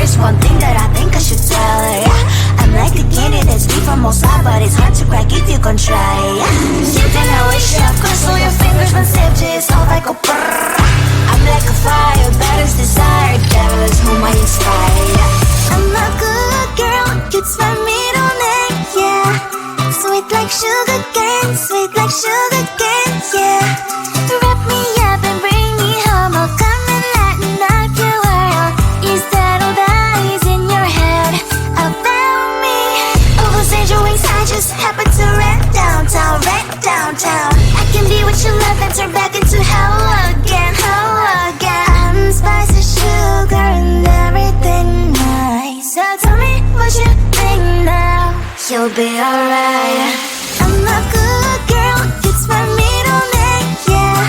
there's one thing that I think I should tell her, yeah. I'm like the candy that's deep from outside, but it's hard to crack if you can try, yeah. Something I wish you have crossed all your fingers when saved you, it's all like a brrr. I'm like a fire, battles desire, devil is whom I inspire, yeah. I'm a good girl, it's my middle name, yeah. Sweet like sugar cane, sweet like sugar cane, yeah. Wrap me up and bring me home, I'll come and lighten up your world. Is that all that is in your head about me? Overstage your wings, I just happen to rent downtown, rent downtown. I can be what you love and turn back into hell again, hell again. I'm spicy sugar and everything nice. So tell me what you think now, you'll be alright. I'm a good girl, it's my middle name, yeah.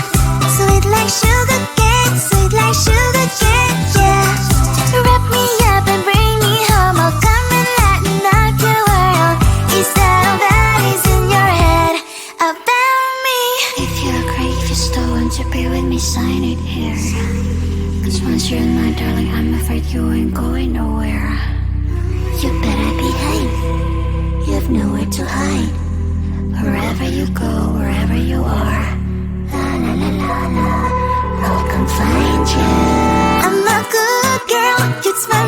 Sweet like sugar cane, sweet like sugar cane, yeah. Wrap me up and bring me home, I'll come and lighten up your world. Is that all that is in your head about me? If you agree, if you still want to be with me, sign it here. Cause once you're in my darling, I'm afraid you ain't going nowhere. You better behave, you have nowhere to hide. Wherever you go, wherever you are, la la la la la, I'll come find you. I'm a good girl, it's my